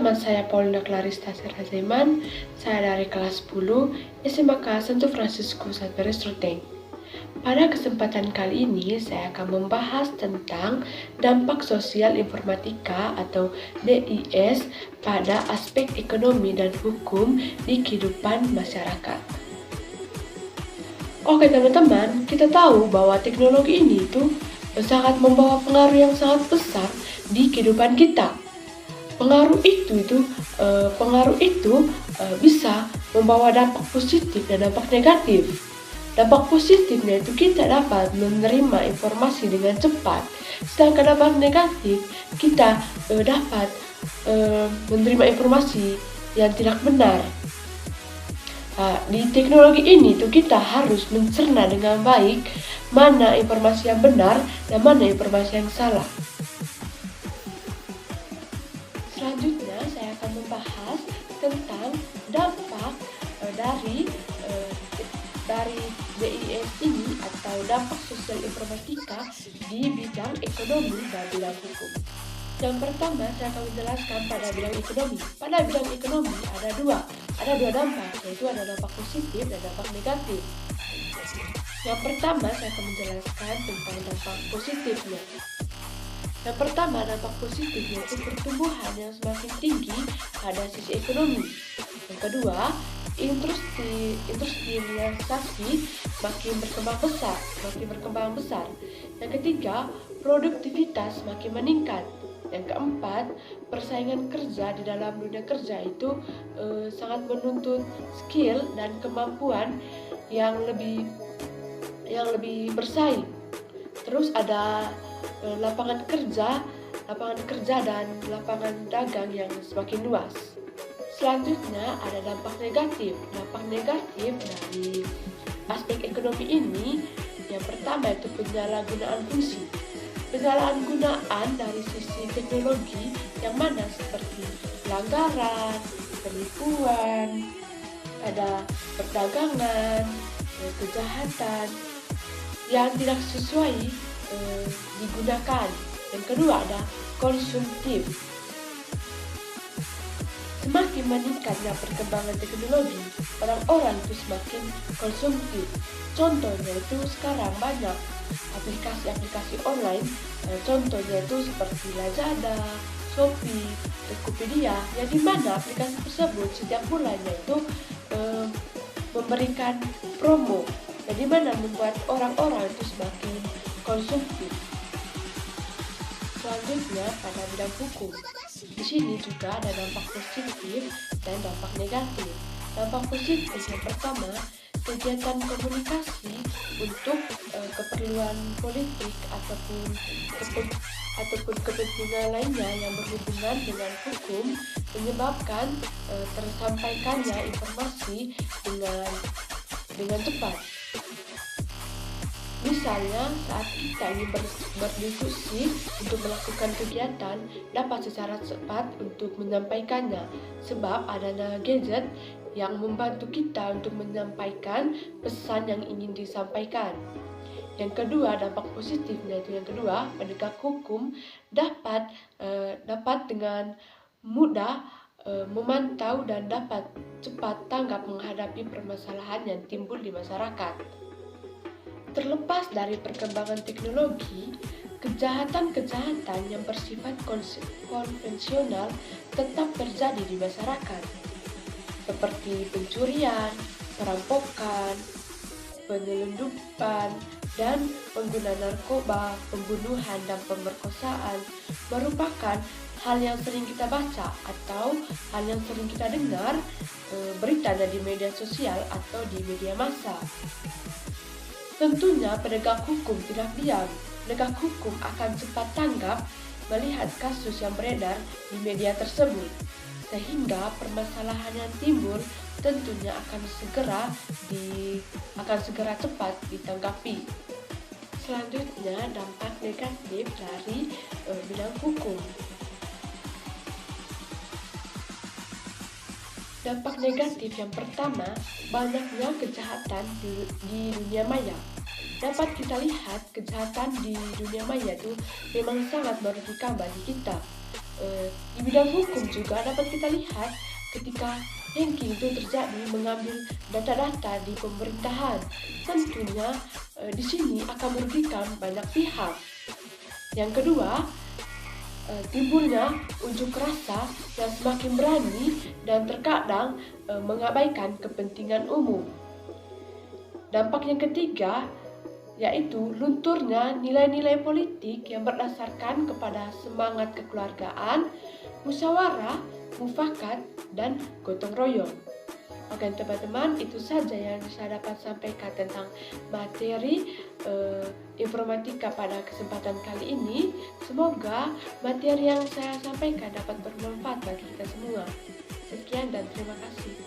nama saya Paulina Clarista Serhazeman. Saya dari kelas 10 SMK Santo Fransiskus Xavier Ruteng. Pada kesempatan kali ini, saya akan membahas tentang dampak sosial informatika atau DIS pada aspek ekonomi dan hukum di kehidupan masyarakat. Oke teman-teman, kita tahu bahwa teknologi ini sangat membawa pengaruh yang sangat besar di kehidupan kita. Pengaruh itu bisa membawa dampak positif dan dampak negatif. Dampak positifnya itu kita dapat menerima informasi dengan cepat, sedangkan dampak negatif kita dapat menerima informasi yang tidak benar. Di teknologi ini kita harus mencerna dengan baik mana informasi yang benar dan mana informasi yang salah. Selanjutnya saya akan membahas tentang dampak dari DIS ini atau dampak sosial informatika di bidang ekonomi dan bidang hukum. Yang pertama saya akan menjelaskan pada bidang ekonomi. Pada bidang ekonomi ada dua dampak, yaitu ada dampak positif dan dampak negatif. Yang pertama saya akan menjelaskan tentang dampak positifnya. Yang pertama, dampak positifnya itu pertumbuhan yang semakin tinggi pada sisi ekonomi. Yang kedua, industrialisasi makin berkembang besar. Yang ketiga, produktivitas makin meningkat. Yang keempat, persaingan kerja di dalam dunia kerja itu sangat menuntut skill dan kemampuan yang lebih bersaing. Terus ada lapangan kerja dan lapangan dagang yang semakin luas. Selanjutnya ada dampak negatif. Dampak negatif dari aspek ekonomi ini, yang pertama itu penyalahgunaan fungsi. Penyalahgunaan dari sisi teknologi yang mana seperti pelanggaran, penipuan, ada perdagangan, kejahatan yang tidak sesuai digunakan. Yang kedua ada konsumtif. Semakin meningkatnya perkembangan teknologi, orang-orang itu semakin konsumtif. Contohnya itu sekarang banyak aplikasi-aplikasi online, contohnya itu seperti Lazada, Shopee, Tokopedia, yang dimana aplikasi tersebut setiap bulannya itu memberikan promo, yang dimana membuat orang-orang itu semakin konsumtif. Selanjutnya pada bidang hukum. Di sini juga ada dampak positif dan dampak negatif. Dampak positif yang pertama, kegiatan komunikasi untuk keperluan politik ataupun kepentingan lainnya yang berhubungan dengan hukum menyebabkan tersampaikannya informasi dengan cepat. Misalnya saat kita ingin berdiskusi untuk melakukan kegiatan, dapat secara cepat untuk menyampaikannya, sebab adanya gadget yang membantu kita untuk menyampaikan pesan yang ingin disampaikan. Yang kedua, dampak positifnya itu yang kedua, penegak hukum dapat dengan mudah memantau dan dapat cepat tanggap menghadapi permasalahan yang timbul di masyarakat. Terlepas dari perkembangan teknologi, kejahatan-kejahatan yang bersifat konvensional tetap terjadi di masyarakat, seperti pencurian, perampokan, penyelundupan, dan pengguna narkoba, pembunuhan, dan pemerkosaan merupakan hal yang sering kita baca atau hal yang sering kita dengar beritanya di media sosial atau di media massa. Tentunya penegak hukum tidak diam. Penegak hukum akan cepat tanggap melihat kasus yang beredar di media tersebut, sehingga permasalahan yang timbul tentunya akan segera cepat ditanggapi. Selanjutnya dampak negatif dari bidang hukum. Dampak negatif yang pertama, banyaknya kejahatan di dunia maya. Dapat kita lihat kejahatan di dunia maya itu memang sangat merugikan bagi kita. Di bidang hukum juga dapat kita lihat ketika hacking itu terjadi mengambil data-data di pemerintahan. Tentunya di sini akan merugikan banyak pihak. Yang kedua, timbulnya unjuk rasa yang semakin berani dan terkadang mengabaikan kepentingan umum. Dampak yang ketiga yaitu lunturnya nilai-nilai politik yang berdasarkan kepada semangat kekeluargaan, musyawarah, mufakat, dan gotong royong. Oke teman-teman, itu saja yang saya dapat sampaikan tentang materi informatika pada kesempatan kali ini. Semoga materi yang saya sampaikan dapat bermanfaat bagi kita semua. Sekian dan terima kasih.